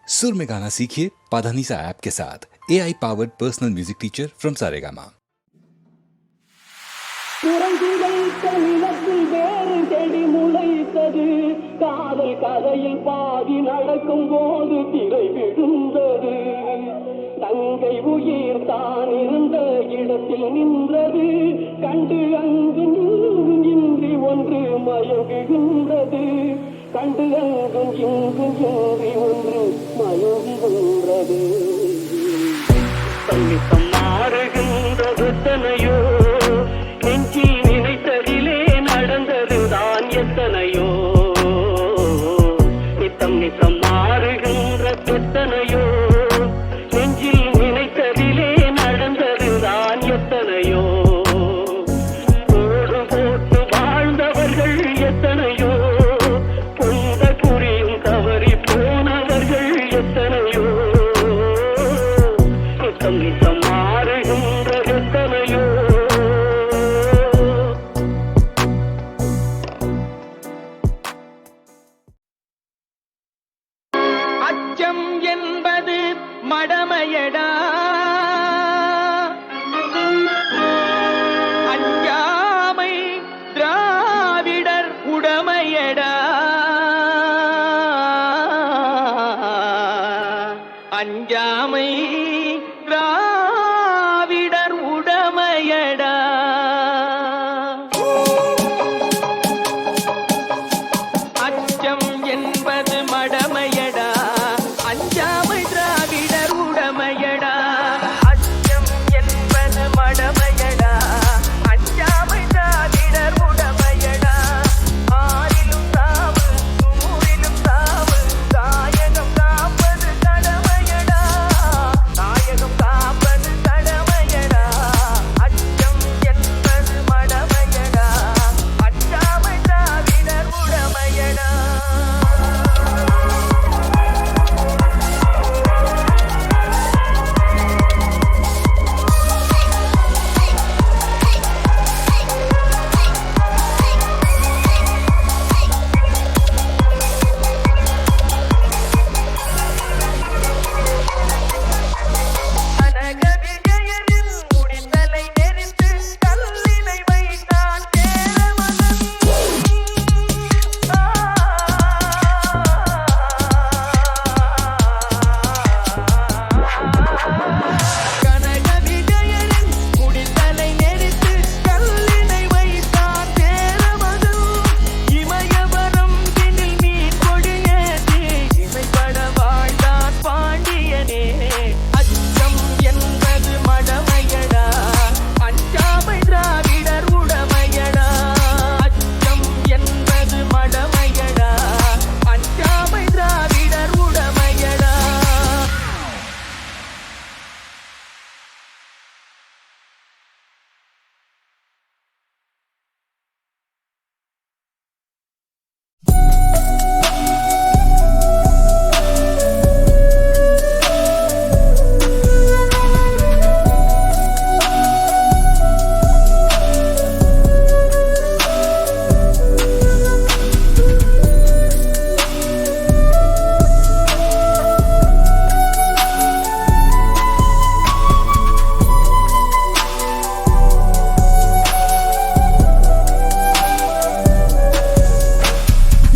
सुर में गाना सीखिए पाधानीसा ऐप के साथ AI powered personal music teacher from Saregama. நிலத்தில் வேறு செடி முளைத்தது, காதல் கதையில் பாதி நடக்கும் போது திரை விழுந்தது. தங்கை உயிர் தான் இருந்த இடத்தில் நின்றது, கண்டு அங்கும் இன்றி ஒன்று மயங்குகின்றது. கண்டு அங்கும் இங்கும் இன்றி ஒன்று மயங்குகின்றது. தன்னித்தம் மாறுகின்றது தனையோ, நெஞ்சில் நினைத்ததிலே நடந்ததுதான் எத்தனையோ. நித்தம் நித்தம் மாறுகின்ற எத்தனையோ, நெஞ்சில் நினைத்ததிலே நடந்ததுதான் எத்தனையோ. போடு போட்டு வாழ்ந்தவர்கள் எத்தனையோ, பொந்த குறியும் தவறி போனவர்கள் எத்தனையோ. நித்தம் நித்தம் மாறுகின்ற எத்தனையோ. அச்சம் என்பது மடமையடா, அஞ்சாமை திராவிடர் உடமையடா. அஞ்சாமை திராவிடர் உடமையடா. அச்சம் என்பது மடமையடா, அஞ்சாமை திராவிடர் உடமையடா. அச்சம் என்பது மடமையடா, அஞ்சாமை திராவிடர் உடமையடா. ஆறிலும் சாவு நூறிலும் சாவு, தாயகம் காப்பது கடமையடா. தாயகம் காப்பது கடமையடா. அச்சம் என்பது மடமையடா, அஞ்சாமை திராவிடர் உடமையடா. கனக விஜயனின் முடித்தலை நெறிந்து கல்லினை வைத்தான் சேரமகன். கனக விஜயனின் முடித்தலை நெறிந்து கல்லினை வைத்தான் சேரமகன். இமயவரம் தினில் நீர் கொடியேற்றி இமைப்பட வாழ்ந்தான் பாண்டியனே. அச்சம் என்பது மடமையடா, அஞ்சாமை திராவிடர் உடமையடா. அச்சம் என்பது மடமையடா, அஞ்சாமை திராவிடர் உடமையடா.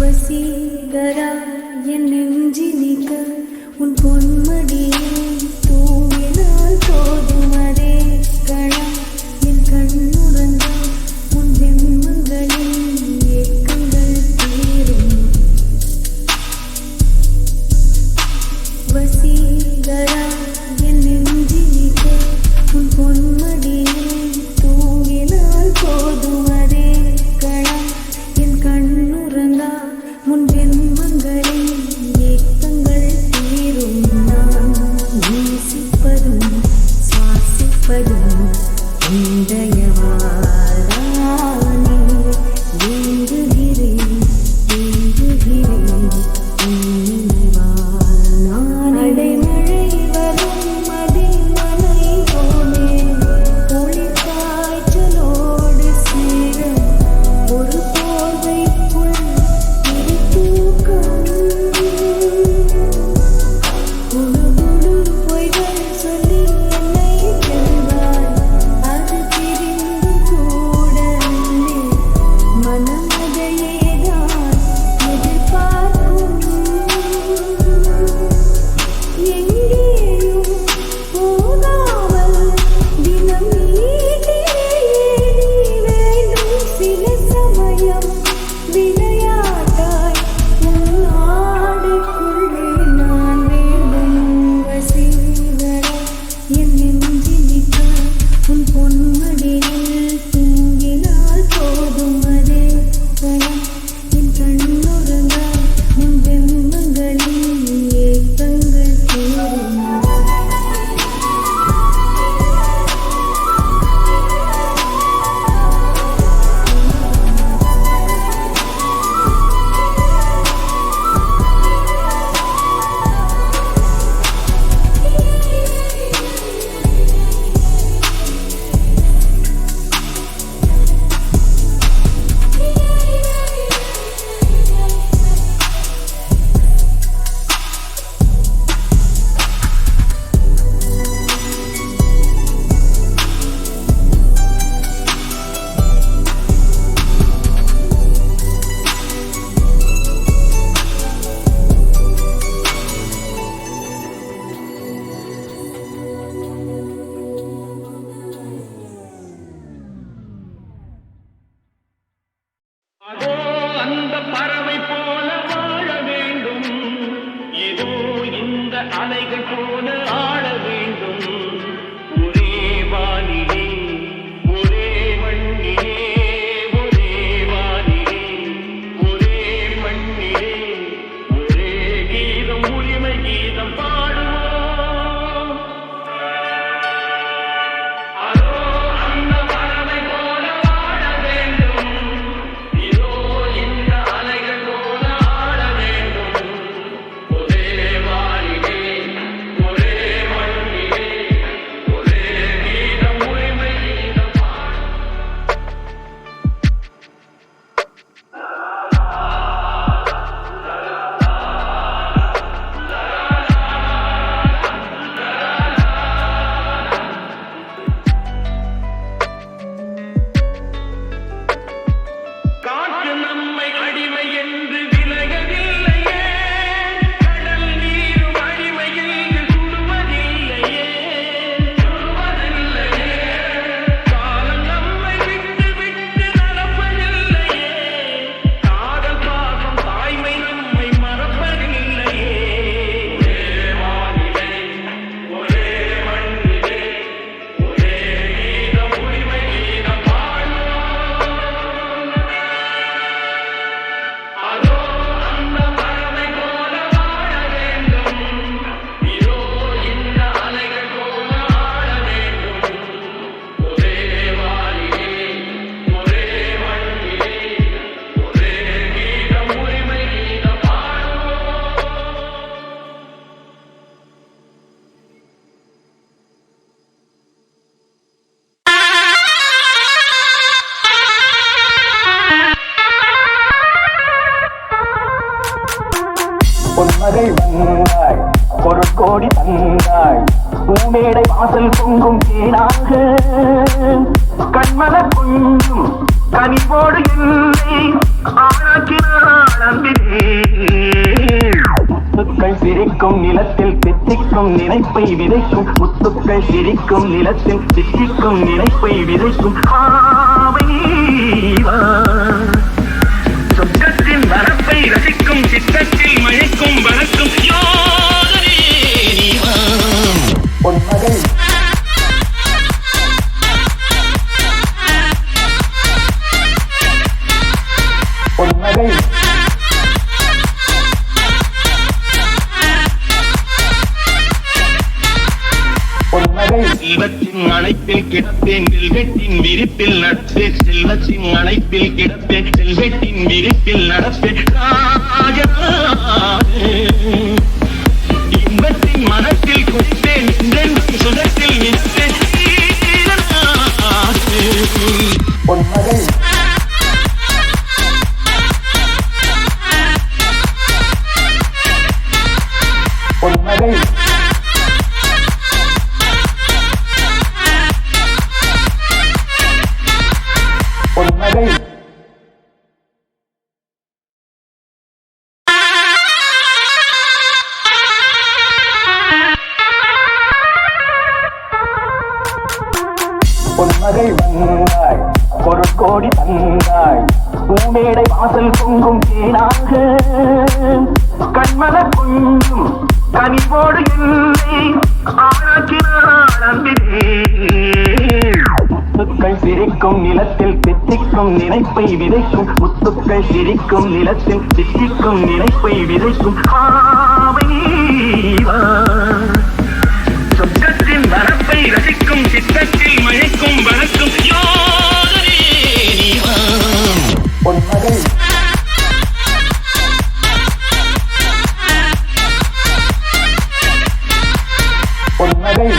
வசீகரா என் நெஞ்சினிக்க உன் பொன்மடியை தூவினால் போதும் அதே கணா. என் கண்ணுறங்க உன் ஜென்மங்களில் ஏக்கங்கள் தீரும். வசீகரா என் நெஞ்சினிக்க உன் பொன்மடியை தூவினால் போதும் அதே கணா. என் கண்ணுறங்கா முன் ஜென்மங்களில் ஏக்கங்கள் தீரும். நான் நேசிப்பதும் சுவாசிப்பதும் உந்தயவாதானே. வேண்டுகிறேன் வேண்டுகிறேன் உன் நினைவால் நான் அடைமழை அலைகள் போல ஆட வேண்டும் ஒரே வானிலே ஒரே மண்ணிலே ஒரே வானிலே ஒரே மண்ணிலே ஒரே கீதம் உரிமை கீதம் பாடுவோம் அதோ அந்த பறவை போல வாழ வேண்டும் இதோ இந்த அலைகள் போல ஆட வேண்டும் ஒரே வானிலே ஒரே மண்ணிலே ஒரே கீதம் உரிமை கீதம் காற்று நம்மை அடிமை என்று விலகவில்லையே கடல் நீரும் அடிமை என்று சுடுவதில்லையே காலம் நம்மை விட்டு விட்டு நடப்பதில்லையே காதல் பாசம் தாய்மை நம்மை மறப்பதில்லையே ஒரே வானிலே ஒரே மண்ணிலே ஒரே கீதம் உரிமை கீதம் பாடுவோம் அதோ அந்த பறவை போல வாழ வேண்டும் இதோ இந்த அலைகள் போல ஆட வேண்டும் ஒரே வானிலே ஒரே மண்ணிலே ஒரே கீதம் உரிமை கீதம் பாடுவோம் பொன்மகள் வந்தாய் பொருட்கோடி தந்தாய் பூமேடை வாசல் பொங்கும் தேனாக கண்மலர் கொஞ்சும் கனிவோடு என்னை ஆளாக்கினாள் அன்பிலே முத்துக்கள் சிரிக்கும் நிலத்தில் தித்திக்கும் நினைப்பை விதைக்கும் முத்துக்கள் சிரிக்கும் நிலத்தில் தித்திக்கும் நினைப்பை விதைக்கும் ஆவை வா. சொர்க்கத்தின் வரப்பை ரசிக்கும் சித்தத்தில் மழைக்கும் வளர்க்கும் யோகனே நீ வா. பொன்மகள் பொன்மகள் பொன்மகள் செல்வத்தின் அணைப்பில் கிடப்பேன் செல்வத்தின் விரிப்பில் நடப்பேன் செல்வத்தின் அணைப்பில் கிடப்பேன் செல்வத்தின் விரிப்பில் நடப்பேன் ராஜராஜே. இன்பத்தின் மனத்தில் குடிப்பேன் என்றென்றும் சுதத்தில் நிற்பேன் வீரனாகே. பொன்மகள் பொன்மகள் பொன்மகள் பொன்மகள் வந்தாய் பொருட்கோடி தந்தாய் பூமேடை வாசல் பொங்கும் தேனாக கண்மலர் கொஞ்சும் கனிவோடு என்னை ஆளாக்கினாள் அன்பிலே முத்துக்கள் சிரிக்கும் நிலத்தில் தித்திக்கும் நினைப்பை விதைக்கும் முத்துக்கள் சிரிக்கும் நிலத்தில் தித்திக்கும் நினைப்பை விதைக்கும் ஆவை வா. சொர்க்கத்தின் வரப்பை ரசிக்கும் சித்தத்தில் மழைக்கும் வளர்க்கும் யோகனே நீ வா. பொன்மகள் பொன்மகள்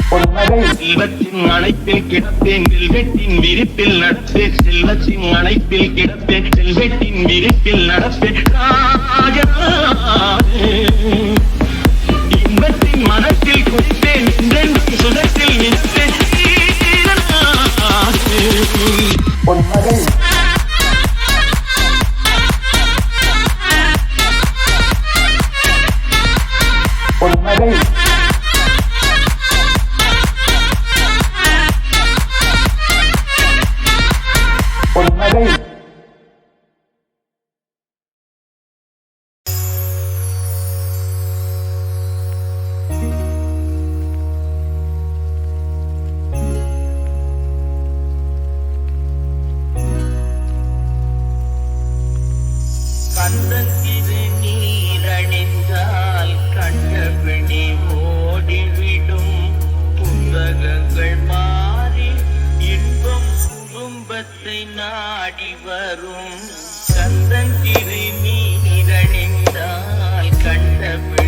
பொன்மகள் செல்வத்தின் அணைப்பில் கிடப்பேன் செல்வத்தின் விரிப்பில் நடப்பேன் செல்வத்தின் அணைப்பில் கிடப்பேன் செல்வத்தின் விரிப்பில் நடப்பேன் ராஜராஜே. இன்பத்தின் மனத்தில் குடிப்பேன் என்றென்றும் சுதத்தில் நிற்பேன் வீரனாகே. பொன்மகள் பொன்மகள் பொன்மகள் அந்த திருநீரணிந்தால் கண்டபிடி ஓடிவிடும் புத்தகங்கள் மாறி இன்பம் குடும்பத்தை நாடி வரும் கந்தன் திருநீரணிந்தால் கண்டபிடி